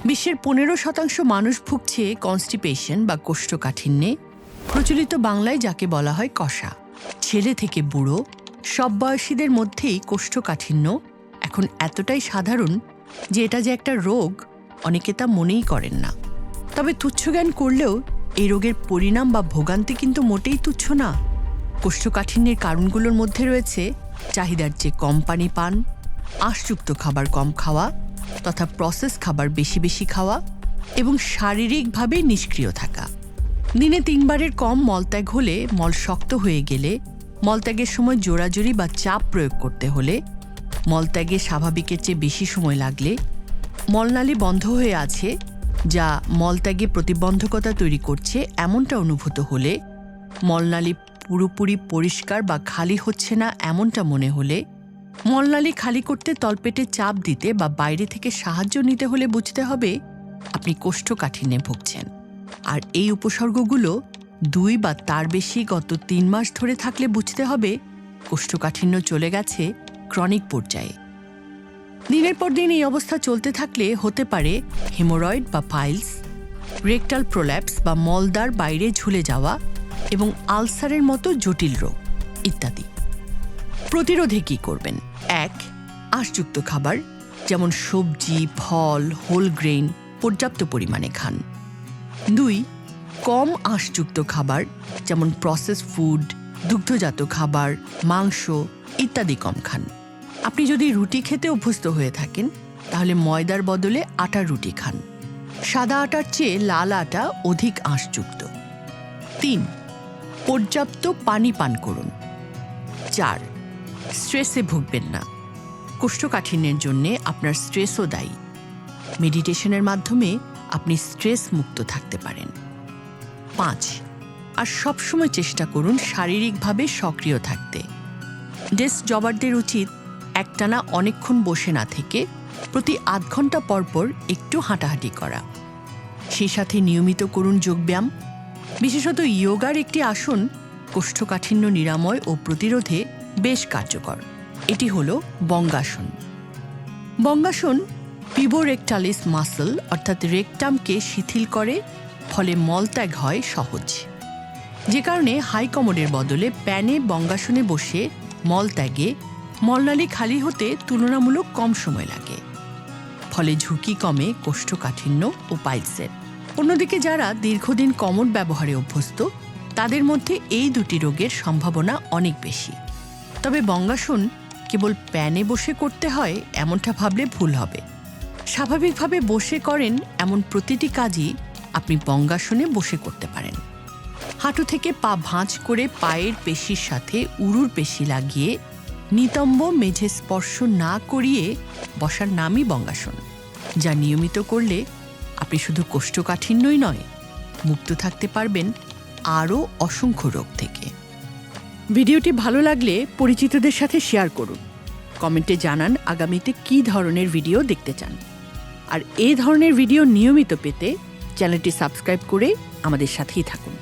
বিশ্বের 15% মানুষ ভুগছে কনস্টিপেশন বা কোষ্ঠকাঠিন্যে, প্রচলিত বাংলায় যাকে বলা হয় কষা। ছেলে থেকে বুড়ো সব বয়সীদের মধ্যেই কোষ্ঠকাঠিন্য এখন এতটাই সাধারণ যে এটা যে একটা রোগ অনেকে তা মনেই করেন না। তবে তুচ্ছজ্ঞান করলেও এই রোগের পরিণাম বা ভোগান্তি কিন্তু মোটেই তুচ্ছ না। কোষ্ঠকাঠিন্যের কারণগুলোর মধ্যে রয়েছে চাহিদার চেয়ে কম পানি পান, আঁশযুক্ত খাবার কম খাওয়া তথা প্রসেস খাবার বেশি বেশি খাওয়া এবং শারীরিকভাবে নিষ্ক্রিয় থাকা। দিনে 3 বারের কম মলত্যাগ হলে, মল শক্ত হয়ে গেলে, মলত্যাগের সময় জোরাজুরি বা চাপ প্রয়োগ করতে হলে, মলত্যাগে স্বাভাবিকের চেয়ে বেশি সময় লাগলে, মলনালী বন্ধ হয়ে আছে যা মলত্যাগে প্রতিবন্ধকতা তৈরি করছে এমনটা অনুভূত হলে, মলনালী পুরোপুরি পরিষ্কার বা খালি হচ্ছে না এমনটা মনে হলে, মলনালী খালি করতে তলপেটে চাপ দিতে বা বাইরে থেকে সাহায্য নিতে হলে বুঝতে হবে আপনি কোষ্ঠকাঠিন্যে ভুগছেন। আর এই উপসর্গগুলো 2 বা তার বেশি গত 3 মাস ধরে থাকলে বুঝতে হবে কোষ্ঠকাঠিন্য চলে গেছে ক্রনিক পর্যায়ে। দিনের পর দিন এই অবস্থা চলতে থাকলে হতে পারে হেমোরয়েড বা পাইলস, রেকটাল প্রোল্যাপস বা মলদ্বার বাইরে ঝুলে যাওয়া এবং আলসারের মতো জটিল রোগ ইত্যাদি। প্রতিরোধে কী করবেন? 1. আঁশযুক্ত খাবার যেমন সবজি, ফল, হোল গ্রেইন পর্যাপ্ত পরিমাণে খান। 2. কম আঁশযুক্ত খাবার যেমন প্রসেস ফুড, দুগ্ধজাত খাবার, মাংস ইত্যাদি কম খান। আপনি যদি রুটি খেতে অভ্যস্ত হয়ে থাকেন তাহলে ময়দার বদলে আটার রুটি খান। সাদা আটার চেয়ে লাল আটা অধিক আঁশযুক্ত। 3. পর্যাপ্ত পানি পান করুন। 4. স্ট্রেসে ভুগবেন না। কোষ্ঠকাঠিন্যের জন্য আপনার স্ট্রেসও দায়ী। মেডিটেশনের মাধ্যমে আপনি স্ট্রেস মুক্ত থাকতে পারেন। 5. আর সবসময় চেষ্টা করুন শারীরিকভাবে সক্রিয় থাকতে। ডেস্ক জবারদের উচিত একটানা অনেকক্ষণ বসে না থেকে প্রতি আধ ঘন্টা পরপর একটু হাঁটাহাঁটি করা। সেই সাথে নিয়মিত করুন যোগব্যায়াম। বিশেষত ইয়োগার একটি আসন কোষ্ঠকাঠিন্য নিরাময় ও প্রতিরোধে বেশ কার্যকর। এটি হল বঙ্গাসন। বঙ্গাসন পিবোরেকটালিস মাসল অর্থাৎ রেকটামকে শিথিল করে, ফলে মলত্যাগ হয় সহজ। যে কারণে হাই কমোডের বদলে প্যানে বঙ্গাসনে বসে মলত্যাগে মলনালী খালি হতে তুলনামূলক কম সময় লাগে, ফলে ঝুঁকি কমে কোষ্ঠকাঠিন্য ও পাইলসের। অন্যদিকে যারা দীর্ঘদিন কমোড ব্যবহারে অভ্যস্ত তাদের মধ্যে এই দুটি রোগের সম্ভাবনা অনেক বেশি। তবে বঙ্গাসন কেবল প্যানে বসে করতে হয় এমনটা ভাবলে ভুল হবে। স্বাভাবিকভাবে বসে করেন এমন প্রতিটি কাজই আপনি বঙ্গাসনে বসে করতে পারেন। হাঁটু থেকে পা ভাঁজ করে পায়ের পেশির সাথে উরুর পেশি লাগিয়ে নিতম্ব মেঝে স্পর্শ না করিয়ে বসার নামই বঙ্গাসন, যা নিয়মিত করলে আপনি শুধু কোষ্ঠকাঠিন্যই নয়, মুক্ত থাকতে পারবেন আরও অসংখ্য রোগ থেকে। ভিডিওটি ভালো লাগলে পরিচিতদের সাথে শেয়ার করুন। কমেন্টে জানান আগামীতে কী ধরনের ভিডিও দেখতে চান। আর এই ধরনের ভিডিও নিয়মিত পেতে চ্যানেলটি সাবস্ক্রাইব করে আমাদের সাথেই থাকুন।